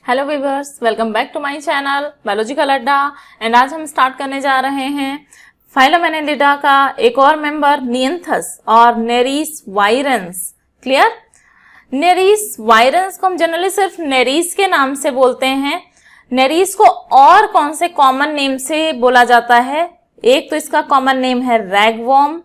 Hello viewers, welcome back to my channel biological Adda. And आज हम start करने जा रहे हैं फाइलम एनेलिडा का एक और मेंबर नियंथस और नेरीस वायरेंस। क्लियर? नेरीस वायरेंस को हम जनरली सिर्फ नेरीस के नाम से बोलते हैं। नेरीस को और कौन से कॉमन नेम से बोला जाता है? एक तो इसका कॉमन नेम है ragworm,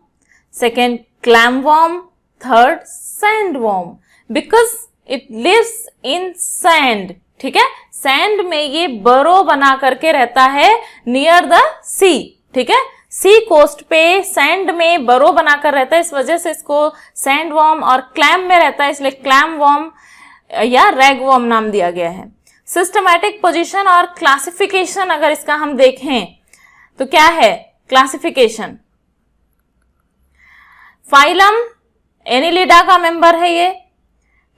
second clamworm, third sandworm, because it lives in sand. ठीक है, सैंड में ये बरो बना करके रहता है नियर द सी। ठीक है, सी कोस्ट पे सैंड में बरो बनाकर रहता है, इस वजह से इसको सैंड वॉर्म, और क्लैम में रहता है इसलिए क्लैम वॉर्म या रैग वॉर्म नाम दिया गया है। सिस्टमैटिक पोजीशन और क्लासिफिकेशन अगर इसका हम देखें तो क्या है क्लासिफिकेशन? फाइलम एनिलिडा का मेंबर है ये,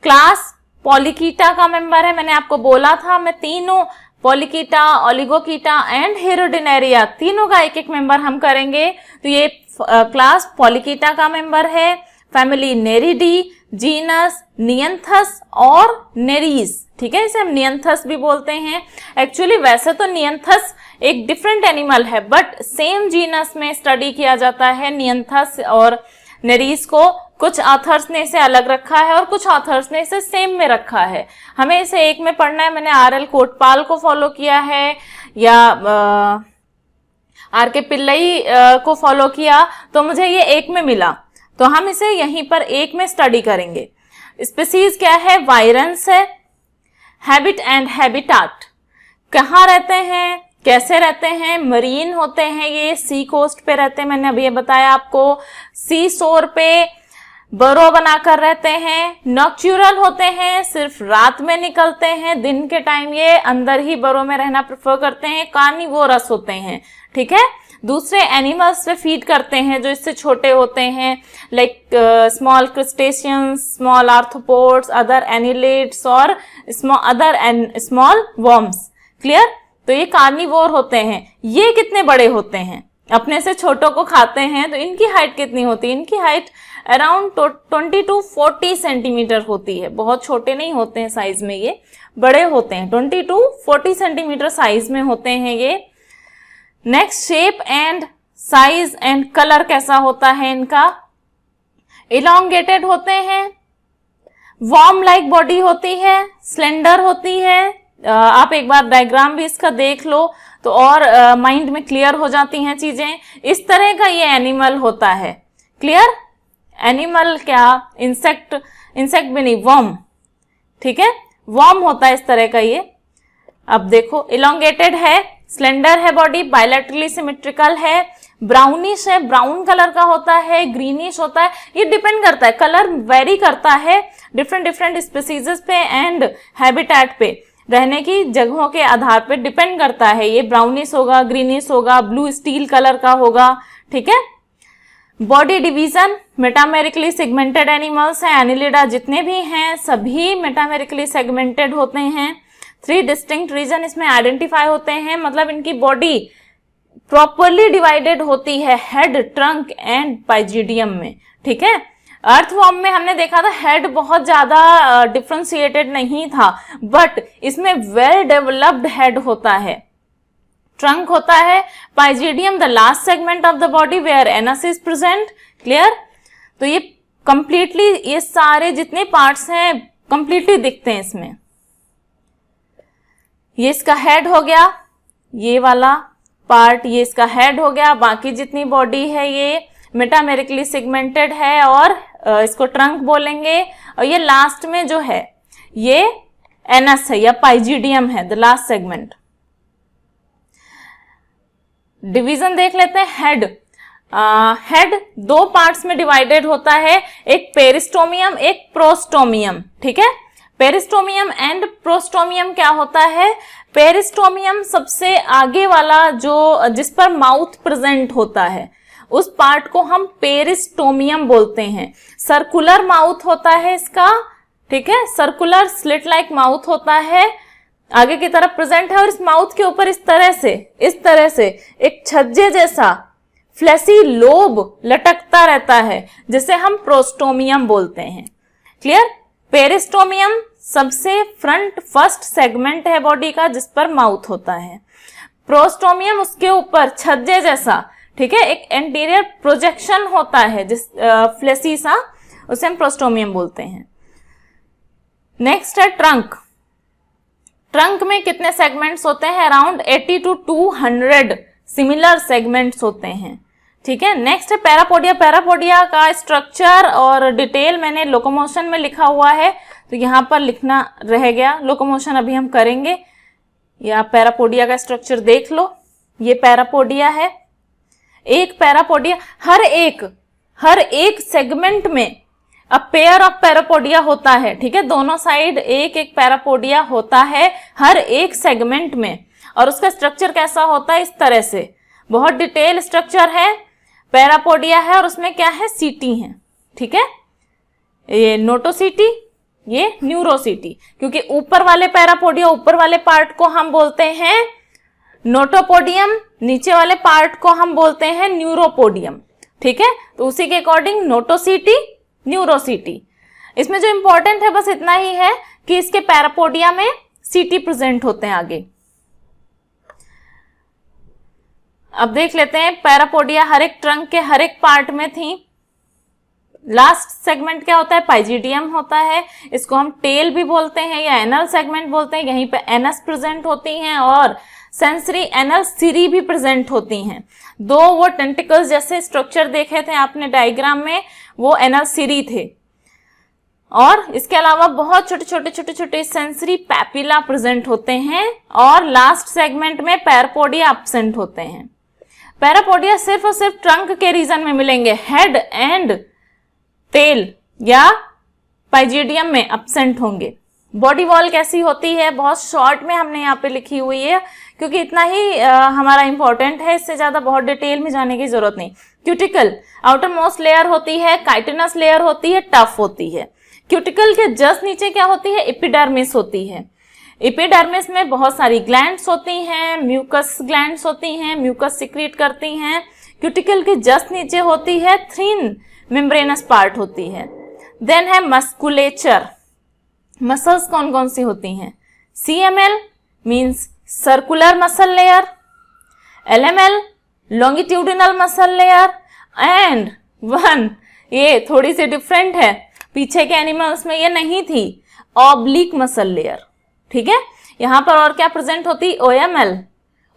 क्लास पॉलीकीटा का मेंबर है। मैंने आपको बोला था मैं तीनों पॉलीकीटा, ओलिगोकीटा एंड हेरोडिनेरिया तीनों का एक एक मेंबर हम करेंगे। तो ये क्लास पॉलीकीटा का मेंबर है, फैमिली नेरिडी, जीनस नियंथस और नेरीस। ठीक है, इसे हम नियंथस भी बोलते हैं। एक्चुअली वैसे तो नियंथस एक डिफरेंट एनिमल है, बट सेम जीनस में स्टडी किया जाता है नियंथस और नेरीस को। कुछ ऑथर्स ने इसे अलग रखा है और कुछ ऑथर्स ने इसे सेम में रखा है। हमें इसे एक में पढ़ना है। मैंने आर.एल. कोटपाल को फॉलो किया है या आर.के. पिल्लई को फॉलो किया, तो मुझे ये एक में मिला, तो हम इसे यहीं पर एक में स्टडी करेंगे। स्पीसीज क्या है? वायरेंस है। हैबिट एंड हैबिटाट, कहाँ रहते हैं, कैसे रहते हैं? मरीन होते हैं, ये सी कोस्ट पे रहते हैं, मैंने अभी ये बताया आपको। सी शोर पे बरो बनाकर रहते हैं। नॉक्चुरल होते हैं, सिर्फ रात में निकलते हैं, दिन के टाइम ये अंदर ही बरो में रहना प्रेफर करते हैं। कार्निवोरस होते हैं। ठीक है, दूसरे एनिमल्स पे फीड करते हैं जो इससे छोटे होते हैं, like small crustaceans, small arthropods, other annelids और स्मॉल वर्म्स। क्लियर? तो ये कार्निवोर होते हैं। ये कितने बड़े होते हैं? अपने से छोटों को खाते हैं, तो इनकी हाइट कितनी होती है? इनकी हाइट अराउंड 20 to 40 सेंटीमीटर होती है। बहुत छोटे नहीं होते हैं साइज में, ये बड़े होते हैं, 20 to 40 सेंटीमीटर साइज में होते हैं ये। Next, shape and size and colour कैसा होता है इनका? इलोंगेटेड होते हैं, वॉर्म लाइक बॉडी होती है, स्लेंडर होती है। आप एक बार डायग्राम भी इसका देख लो तो और माइंड में क्लियर हो जाती हैं चीजें। इस तरह का ये एनिमल होता है। क्लियर? एनिमल क्या, इंसेक्ट भी नहीं, वर्म। ठीक है, वर्म होता है इस तरह का ये। अब देखो, इलोंगेटेड है, स्लेंडर है बॉडी, बायलैटरली सिमेट्रिकल है, ब्राउनिश है, ब्राउन कलर का होता है, ग्रीनिश होता है। ये डिपेंड करता है, कलर वेरी करता है डिफरेंट स्पीसीज पे एंड हैबिटेट पे, रहने की जगहों के आधार पे डिपेंड करता है। ये ब्राउनिश होगा, ग्रीनिश होगा, ब्लू स्टील कलर का होगा। ठीक है, body division, metamerically segmented animals हैं। एनिलिडा जितने भी हैं सभी मेटामेरिकली सेगमेंटेड होते हैं। 3 डिस्टिंक्ट रीजन इसमें आइडेंटिफाई होते हैं, मतलब इनकी बॉडी प्रॉपरली डिवाइडेड होती है हेड, ट्रंक एंड पाइजिडियम में। ठीक है, अर्थवॉर्म में हमने देखा था हेड बहुत ज्यादा डिफरेंशिएटेड नहीं था, बट इसमें वेल डेवलप्ड हेड होता है, ट्रंक होता है, pygidium the last segment of the body where anus is present. Clear? तो ये कंप्लीटली, ये सारे जितने पार्ट्स हैं कंप्लीटली दिखते हैं इसमें। ये इसका हेड हो गया, ये वाला पार्ट ये इसका हेड हो गया। बाकी जितनी बॉडी है ये मेटामेरिकली सेगमेंटेड है और इसको ट्रंक बोलेंगे। और ये लास्ट में जो है ये एनस है या पाइजिडियम है, द लास्ट सेगमेंट। डिवीजन देख लेते हैं। हेड, हेड 2 पार्ट्स में डिवाइडेड होता है, एक पेरिस्टोमियम, एक प्रोस्टोमियम। ठीक है, पेरिस्टोमियम एंड प्रोस्टोमियम क्या होता है? पेरिस्टोमियम सबसे आगे वाला जो जिस पर माउथ प्रेजेंट होता है, उस पार्ट को हम पेरिस्टोमियम बोलते हैं। सर्कुलर माउथ होता है इसका। ठीक है, सर्कुलर स्लिट लाइक माउथ होता है, आगे की तरफ प्रेजेंट है, और इस माउथ के ऊपर इस तरह से एक छज्जे जैसा फ्लैसी लोब लटकता रहता है, जिसे हम प्रोस्टोमियम बोलते हैं। क्लियर? पेरिस्टोमियम सबसे फ्रंट फर्स्ट सेगमेंट है बॉडी का जिस पर माउथ होता है। प्रोस्टोमियम उसके ऊपर छज्जे जैसा, ठीक है, एक एंटीरियर प्रोजेक्शन होता है जिस फ्लेसी सा, उसे हम प्रोस्टोमियम बोलते हैं। नेक्स्ट है ट्रंक। ट्रंक में कितने सेगमेंट्स होते हैं? अराउंड 80 to 200 सिमिलर सेगमेंट्स होते हैं, ठीक है। नेक्स्ट है पैरापोडिया। पैरापोडिया का स्ट्रक्चर और डिटेल मैंने लोकोमोशन में लिखा हुआ है, तो यहाँ पर लिखना रह गया। लोकोमोशन अभी हम करेंगे, या पैरापोडिया का स्ट्रक्चर देख लो। ये पैरापोडिया है। एक पैरापोडिया, हर एक सेगमेंट में अ पेयर ऑफ पैरापोडिया होता है, ठीक है। दोनों साइड एक एक पैरापोडिया होता है हर एक सेगमेंट में, और उसका स्ट्रक्चर कैसा होता है? इस तरह से, बहुत डिटेल स्ट्रक्चर है। पैरापोडिया है और उसमें क्या है? सीटी है, ठीक है। ये नोटोसीटी, ये न्यूरोसीटी, क्योंकि ऊपर वाले पैरापोडिया, ऊपर वाले पार्ट को हम बोलते हैं नोटोपोडियम, नीचे वाले पार्ट को हम बोलते हैं न्यूरोपोडियम, ठीक है। तो उसी के अकॉर्डिंग नोटोसीटी, न्यूरोसीटी। इसमें जो इंपॉर्टेंट है बस इतना ही है कि इसके पैरापोडिया में सीटी प्रेजेंट होते हैं आगे। अब देख लेते हैं पैरापोडिया हर एक ट्रंक के हर एक पार्ट में थी। लास्ट सेगमेंट क्या होता है? पाइजिडियम होता है। इसको हम टेल भी बोलते हैं या एनल सेगमेंट बोलते हैं। यहीं पे एनस प्रेजेंट होती हैं और सेंसरी एनल सीरी भी प्रेजेंट होती हैं। दो वो टेंटिकल्स जैसे स्ट्रक्चर देखे थे आपने डायग्राम में, वो एनल सीरी थे। और इसके अलावा बहुत छोटे छोटे सेंसरी पैपिला प्रेजेंट होते हैं, और लास्ट सेगमेंट में पैरापोडिया एब्सेंट होते हैं। पैरापोडिया सिर्फ और सिर्फ ट्रंक के रीजन में मिलेंगे, हेड एंड टेल या पाइजिडियम में एब्सेंट होंगे। बॉडी वॉल कैसी होती है? बहुत शॉर्ट में हमने यहाँ पे लिखी हुई है, क्योंकि इतना ही हमारा इंपॉर्टेंट है, इससे ज्यादा बहुत डिटेल में जाने की जरूरत नहीं। क्यूटिकल आउटर मोस्ट लेयर होती है, काइटिनस लेयर होती है, टफ होती है। क्यूटिकल के जस्ट नीचे क्या होती है? एपिडर्मिस होती है। एपिडर्मिस में बहुत सारी ग्लैंड्स होती हैं, म्यूकस ग्लैंड्स होती हैं, म्यूकस सिक्रीट करती हैं। क्यूटिकल के जस्ट नीचे होती है थिन मेम्ब्रेनस पार्ट होती है। देन है मस्कुलेचर। मसल्स कौन कौन सी होती हैं? CML means circular muscle layer, LML longitudinal muscle layer, and one ये थोड़ी सी डिफरेंट है, पीछे के एनिमल्स में ये नहीं थी, ऑब्लिक मसल लेयर, ठीक है। यहां पर और क्या प्रेजेंट होती? OML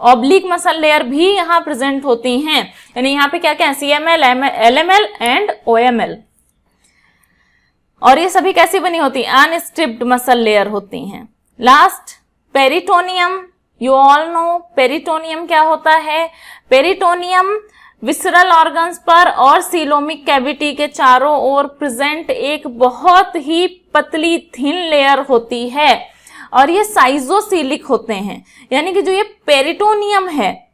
ऑब्लिक मसल लेयर भी यहां प्रेजेंट होती हैं। यानी यहां पे क्या क्या है? CML, LML and OML। और ये सभी कैसी बनी होती? अनस्ट्रिप्ड मसल लेयर होती हैं। Last peritoneum. You all know peritoneum क्या होता है? पेरिटोनियम विसरल ऑर्गन्स पर और सीलोमिक कैविटी के चारों ओर प्रेजेंट एक बहुत ही पतली थिन लेयर होती है, और ये साइजोसीलिक होते हैं। यानी कि जो ये पेरिटोनियम है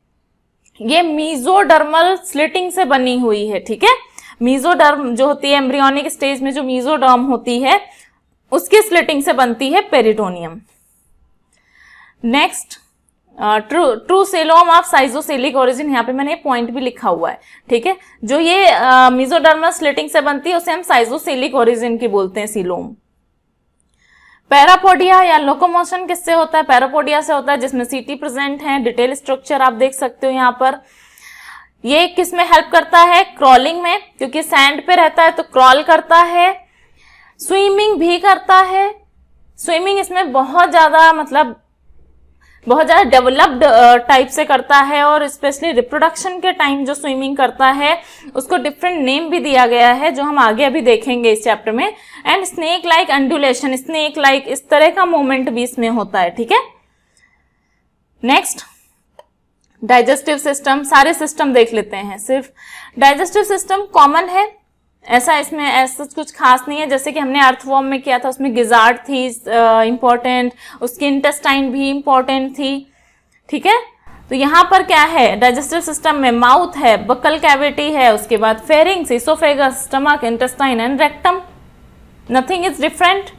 ये मीजोडर्मल स्लिटिंग से बनी हुई है, ठीक है। मीजोडर्म जो होती है एम्ब्रियोनिक स्टेज में, जो मीजोडर्म होती है उसकी स्लिटिंग से बनती है peritoneum. Next true coelom of schizocoelic origin, यहाँ पे मैंने पॉइंट भी लिखा हुआ है, ठीक है। जो ये मीजोडर्मल स्लिटिंग से बनती है उसे हम साइजोसेलिक ओरिजिन की बोलते हैं, सीलोम। पैरापोडिया या लोकोमोशन किससे होता है? पैरापोडिया से होता है, जिसमें सीटी प्रेजेंट है। डिटेल स्ट्रक्चर आप देख सकते हो यहाँ पर। ये किस में हेल्प करता है? क्रॉलिंग में, क्योंकि सैंड पे रहता है तो क्रॉल करता है। स्विमिंग भी करता है। स्विमिंग इसमें बहुत ज्यादा डेवलप्ड टाइप से करता है, और स्पेशली रिप्रोडक्शन के टाइम जो स्विमिंग करता है उसको डिफरेंट नेम भी दिया गया है, जो हम आगे अभी देखेंगे इस चैप्टर में। And snake like undulation, snake like इस तरह का मूवमेंट भी इसमें होता है, ठीक है। Next digestive system. सारे सिस्टम देख लेते हैं, सिर्फ डाइजेस्टिव सिस्टम कॉमन है, ऐसा इसमें ऐसा कुछ खास नहीं है। जैसे कि हमने अर्थवॉर्म में किया था, उसमें गिजार्ड थी इंपॉर्टेंट, उसकी इंटेस्टाइन भी इंपॉर्टेंट थी, ठीक है। तो यहाँ पर क्या है? डाइजेस्टिव सिस्टम में माउथ है, बकल कैविटी है, उसके बाद pharynx, oesophagus, stomach, intestine and rectum. Nothing is different.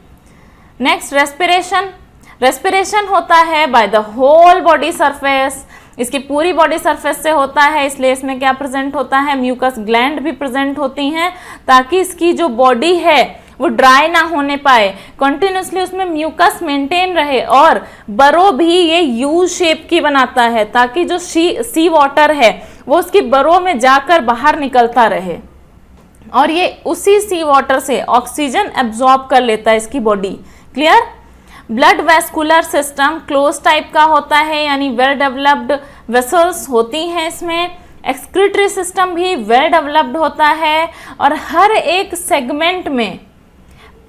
Next respiration. Respiration होता है by the whole body surface, इसकी पूरी बॉडी सरफेस से होता है, इसलिए इसमें क्या प्रेजेंट होता है? म्यूकस ग्लैंड भी प्रेजेंट होती हैं, ताकि इसकी जो बॉडी है वो ड्राई ना होने पाए, कंटिन्यूसली उसमें म्यूकस मेंटेन रहे, और बरो भी ये यू शेप की बनाता है ताकि जो सी वाटर है वो उसकी बरो में जाकर बाहर निकलता रहे, और ये उसी सी वाटर से ऑक्सीजन एब्जॉर्ब कर लेता है इसकी body. Clear? Blood vascular system close type का होता है, यानी वेल डेवलप्ड वेसल्स होती हैं इसमें। एक्सक्रीटरी सिस्टम भी वेल डेवलप्ड होता है, और हर एक सेगमेंट में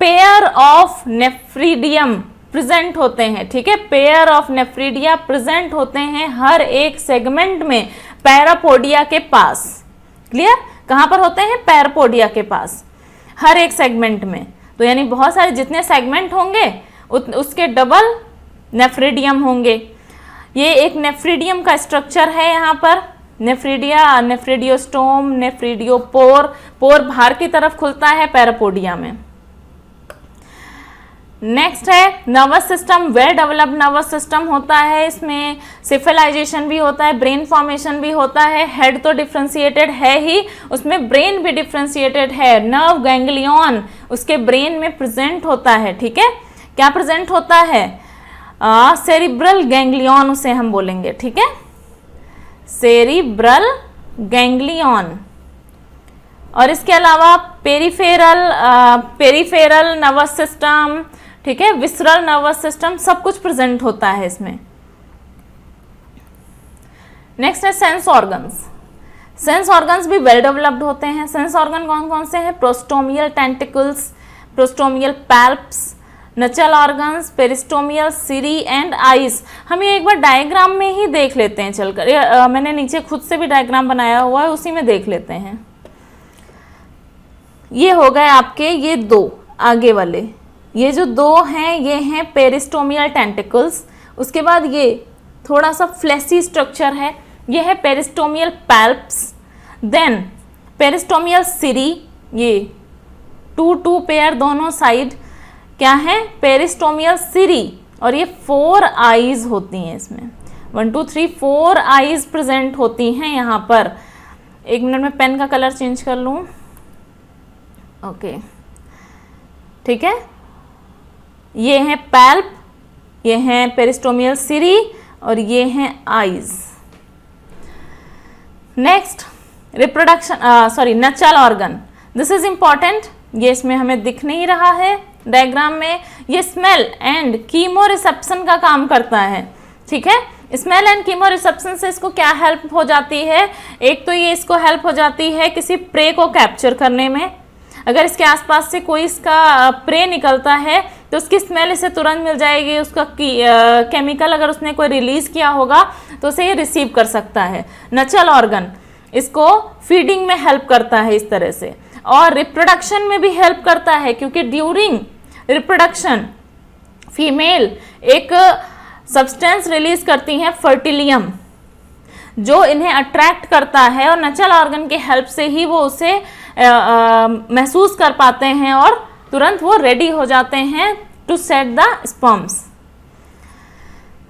पेयर ऑफ नेफ्रीडियम प्रेजेंट होते हैं। ठीक है, पेयर ऑफ नेफ्रीडिया प्रेजेंट होते हैं हर एक सेगमेंट में पैरापोडिया के पास। क्लियर? कहां पर होते हैं? पैरापोडिया के पास, हर एक सेगमेंट में। तो यानी बहुत सारे जितने सेगमेंट होंगे उसके डबल नेफ्रीडियम होंगे। ये एक नेफ्रीडियम का स्ट्रक्चर है यहाँ पर, नेफ्रीडिया, नेफ्रीडियोस्टोम, नेफ्रीडियोपोर। पोर बाहर की तरफ खुलता है पैरापोडिया में। नेक्स्ट है nervous system, well developed nervous system होता है, इसमें सिफिलाइजेशन भी होता है, ब्रेन फॉर्मेशन भी होता है। हेड तो डिफ्रेंशिएटेड है ही, उसमें ब्रेन भी डिफ्रेंशिएटेड है। नर्व गैंग्लियन उसके ब्रेन में प्रेजेंट होता है। ठीक है, क्या प्रेजेंट होता है? सेरिब्रल गैंग्लियन उसे हम बोलेंगे। ठीक है, सेरिब्रल गैंग्लियन। और इसके अलावा पेरिफेरल नर्वस सिस्टम, ठीक है, विसरल नर्वस सिस्टम, सब कुछ प्रेजेंट होता है इसमें। नेक्स्ट है सेंस ऑर्गन्स। सेंस ऑर्गन्स भी वेल डेवलप्ड होते हैं। सेंस ऑर्गन कौन कौन से हैं? Prostomial tentacles, prostomial palps, nuchal organs, peristomial cirri and eyes. हम ये एक बार डायग्राम में ही देख लेते हैं चलकर। मैंने नीचे खुद से भी डायग्राम बनाया हुआ है, उसी में देख लेते हैं। ये हो गए आपके ये दो आगे वाले, ये जो दो हैं ये हैं पेरिस्टोमियल टेंटिकल्स। उसके बाद ये थोड़ा सा फ्लैसी स्ट्रक्चर है, ये है पेरिस्टोमियल पैल्प्स। देन पेरिस्टोमियल सिरी, ये टू पेयर दोनों साइड क्या है? पेरिस्टोमियल सिरी। और ये 4 आईज होती हैं इसमें, 1 2 3 4 आईज प्रेजेंट होती हैं यहाँ पर। एक मिनट में पेन का कलर चेंज कर लूँ। ओके, ठीक है, ये हैं पैल्प, ये हैं पेरिस्टोमियल सिरी, और ये हैं eyes. Next reproduction, nuchal organ. This is important, ये इसमें हमें दिख नहीं रहा है डायग्राम में। ये स्मेल एंड कीमो रिसेप्शन का काम करता है। ठीक है, स्मेल एंड कीमो रिसेप्शन से इसको क्या हेल्प हो जाती है? एक तो ये इसको हेल्प हो जाती है किसी प्रे को कैप्चर करने में। अगर इसके आसपास से कोई इसका प्रे निकलता है तो उसकी स्मेल इसे तुरंत मिल जाएगी। उसका केमिकल अगर उसने कोई रिलीज किया होगा तो उसे ये रिसीव कर सकता है। नचल ऑर्गन इसको फीडिंग में हेल्प करता है इस तरह से, और रिप्रोडक्शन में भी हेल्प करता है, क्योंकि ड्यूरिंग रिप्रोडक्शन फीमेल एक सब्सटेंस रिलीज करती हैं फर्टिलियम, जो इन्हें अट्रैक्ट करता है, और नचल ऑर्गन की हेल्प से ही वो उसे महसूस कर पाते हैं और तुरंत वो रेडी हो जाते हैं to set the sperms.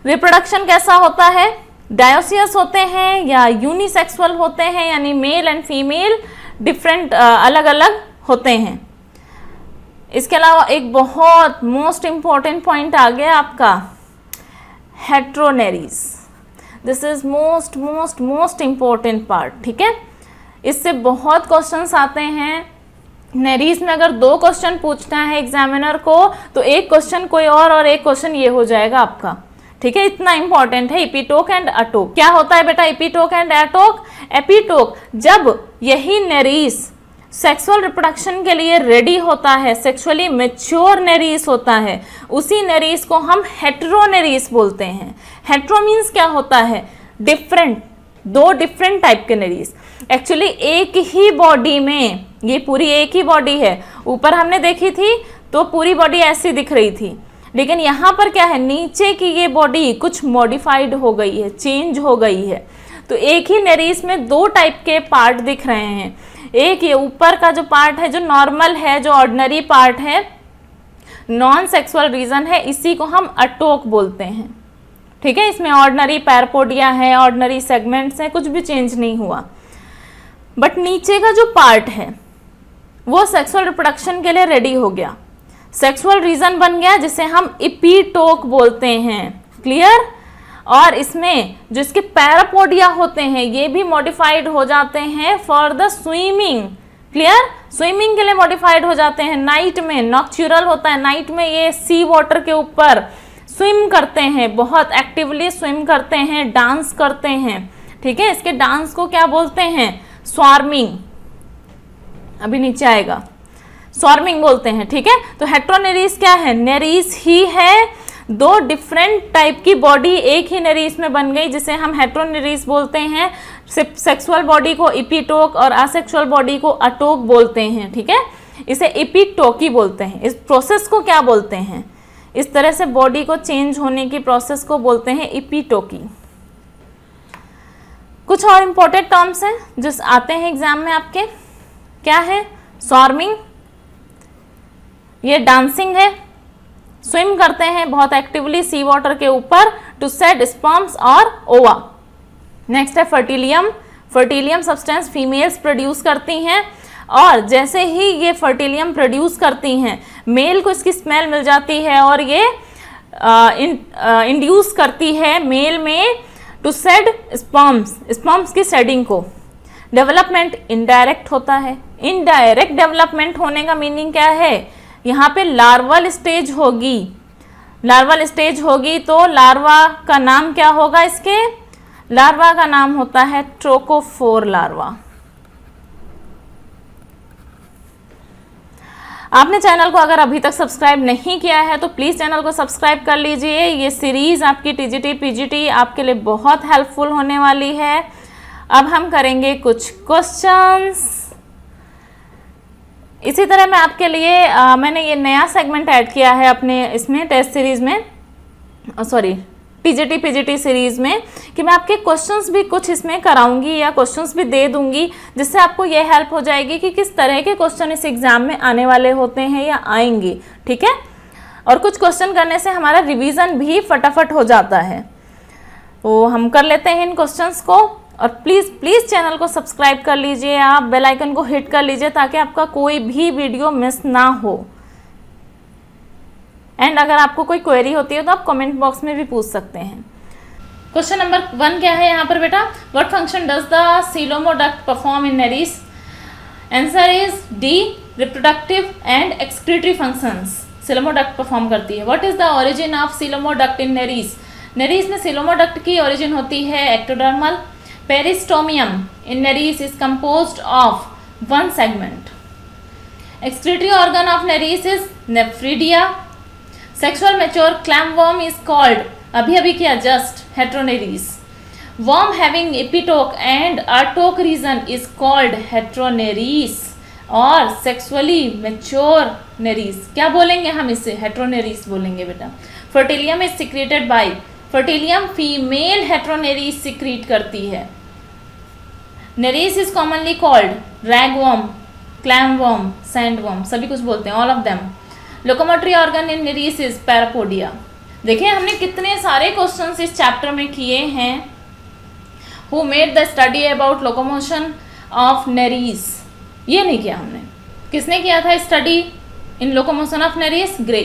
Reproduction कैसा होता है? डायोसियस होते हैं या यूनिसेक्सुअल होते हैं, यानी मेल एंड फीमेल डिफरेंट अलग अलग होते हैं। इसके अलावा एक बहुत मोस्ट इंपॉर्टेंट पॉइंट आ गया आपका, heteronereis. This is most important part. ठीक है, इससे बहुत क्वेश्चंस आते हैं। नेरीज में अगर 2 क्वेश्चन पूछना है एग्जामिनर को तो एक क्वेश्चन कोई और एक क्वेश्चन ये हो जाएगा आपका। ठीक है, इतना इंपॉर्टेंट है एपिटोक एंड अटोक। क्या होता है बेटा एपिटोक एंड एटोक? एपिटोक जब यही नेरीज सेक्सुअल रिप्रोडक्शन के लिए रेडी होता है, सेक्सुअली मैच्योर नेरीज होता है, उसी नेरीज को हम हेटेरोनेरीज बोलते हैं। हेटेरो मीन्स क्या होता है? डिफरेंट, 2 डिफरेंट टाइप के नेरीज। एक्चुअली एक ही बॉडी में, ये पूरी एक ही बॉडी है, ऊपर हमने देखी थी तो पूरी बॉडी ऐसी दिख रही थी, लेकिन यहाँ पर क्या है, नीचे की ये बॉडी कुछ मॉडिफाइड हो गई है, चेंज हो गई है। तो एक ही नेरीज में 2 टाइप के पार्ट दिख रहे हैं। एक ये ऊपर का जो पार्ट है, जो नॉर्मल है, जो ऑर्डिनरी पार्ट है, नॉन सेक्सुअल रीजन है, इसी को हम अटोक बोलते हैं। ठीक है, इसमें ऑर्डिनरी पैरापोडिया है, ऑर्डिनरी सेगमेंट्स हैं, कुछ भी चेंज नहीं हुआ। बट नीचे का जो पार्ट है वो सेक्सुअल रिप्रोडक्शन के लिए रेडी हो गया, सेक्सुअल रीजन बन गया, जिसे हम इपीटोक बोलते हैं। क्लियर? और इसमें जो इसके पैरापोडिया होते हैं ये भी मॉडिफाइड हो जाते हैं for the swimming. Clear? Swimming के लिए मॉडिफाइड हो जाते हैं। नाइट में नॉक्चुरल होता है, नाइट में ये सी वाटर के ऊपर स्विम करते हैं, बहुत एक्टिवली स्विम करते हैं, डांस करते हैं। ठीक है, इसके डांस को क्या बोलते हैं? स्वार्मिंग, अभी नीचे आएगा, स्वार्मिंग बोलते हैं। ठीक है, तो हेट्रोनेरीज क्या है? नेरीज ही है, दो डिफरेंट टाइप की बॉडी एक ही नेरीज में बन गई, जिसे हम हेट्रोनेरीज बोलते हैं। सेक्सुअल बॉडी को इपीटोक और असेक्सुअल बॉडी को अटोक बोलते हैं। ठीक है, इसे इपीटोकी बोलते हैं। इस प्रोसेस को क्या बोलते हैं? इस तरह से बॉडी को चेंज होने की प्रोसेस को बोलते हैं इपीटोकी। कुछ और इंपॉर्टेंट टर्म्स हैं जो आते हैं एग्जाम में आपके, क्या है? स्वार्मिंग, ये डांसिंग है, स्विम करते हैं बहुत एक्टिवली सी वाटर के ऊपर टू सेट स्पर्म्स और ओवा। नेक्स्ट है फर्टिलियम, फर्टिलियम सब्सटेंस फीमेल्स प्रोड्यूस करती हैं, और जैसे ही ये फर्टिलियम प्रोड्यूस करती हैं मेल को इसकी स्मेल मिल जाती है और ये इंड्यूस करती है मेल में टू सेड स्पर्म्स, स्पर्म्स की सेडिंग को। डेवलपमेंट इनडायरेक्ट होता है। इनडायरेक्ट डेवलपमेंट होने का मीनिंग क्या है? यहाँ पे लार्वल स्टेज होगी, लार्वल स्टेज होगी तो लार्वा का नाम क्या होगा? इसके लार्वा का नाम होता है ट्रोकोफोर लार्वा। आपने चैनल को अगर अभी तक सब्सक्राइब नहीं किया है तो प्लीज़ चैनल को सब्सक्राइब कर लीजिए। ये सीरीज़ आपकी टीजीटी पीजीटी आपके लिए बहुत हेल्पफुल होने वाली है। अब हम करेंगे कुछ क्वेश्चंस। इसी तरह मैं आपके लिए मैंने ये नया सेगमेंट ऐड किया है अपने इसमें टेस्ट सीरीज़ में, सॉरी टीजीटी पीजीटी सीरीज़ में, कि मैं आपके क्वेश्चंस भी कुछ इसमें कराऊंगी या क्वेश्चंस भी दे दूंगी, जिससे आपको ये हेल्प हो जाएगी कि किस तरह के क्वेश्चन इस एग्ज़ाम में आने वाले होते हैं या आएंगे। ठीक है, और कुछ क्वेश्चन करने से हमारा रिवीजन भी फटाफट हो जाता है। तो हम कर लेते हैं इन क्वेश्चंस को, और प्लीज़ चैनल को सब्सक्राइब कर लीजिए, आप बेल आइकन को हिट कर लीजिए ताकि आपका कोई भी वीडियो मिस ना हो। एंड अगर आपको कोई क्वेरी होती है तो आप कमेंट बॉक्स में भी पूछ सकते हैं। क्वेश्चन नंबर 1 क्या है यहाँ पर बेटा? What function does the coelomoduct perform in nereis? Answer is D, reproductive and excretory functions coelomoduct perform करती है। What is the origin of coelomoduct in nereis? Nereis में सीलोमोडक्ट की ओरिजिन होती है ectodermal. Peristomium in nereis is composed of one segment. Excretory organ of nereis is nephridia. Sexual mature clampworm is called, अभी किया just, heteroneries. Worm having epitoke and atoke region is called heteroneries. और sexually mature nereis क्या बोलेंगे हम इसे? Heteronereis बोलेंगे बेटा। Fertilizin is secreted by, fertilizin female heteronereis secrete करती है। Nereis is commonly called ragworm, clamworm, sandworm, सभी कुछ बोलते हैं, all of them. Locomotory organ in nereis is parapodia. देखिए हमने कितने सारे क्वेश्चंस इस चैप्टर में किए हैं। Who made the study about locomotion of Nereis? ये नहीं किया हमने। किसने किया था study in locomotion of Nereis? Gray.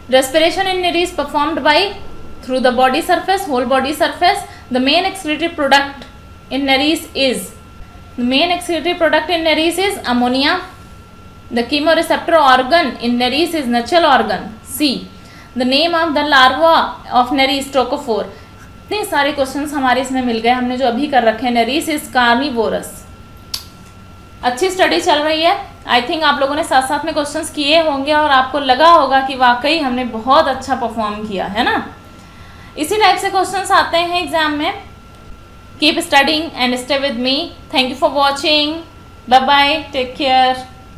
Respiration in Nereis performed by through the body surface, whole body surface. The main excretory product in nereis is, the main excretory product in nereis is ammonia. The chemoreceptor organ in nereis is Nachal organ. C. The name of the larva of nereis trochophore. इतने सारे questions हमारे इसमें मिल गए हमने जो अभी कर रखे हैं। Nereis is carnivorous. अच्छी स्टडी चल रही है। आई थिंक आप लोगों ने साथ साथ में क्वेश्चंस किए होंगे और आपको लगा होगा कि वाकई हमने बहुत अच्छा परफॉर्म किया है ना। इसी टाइप से क्वेश्चंस आते हैं एग्जाम में। Keep studying and stay with me. Thank you for watching. Bye bye. Take care.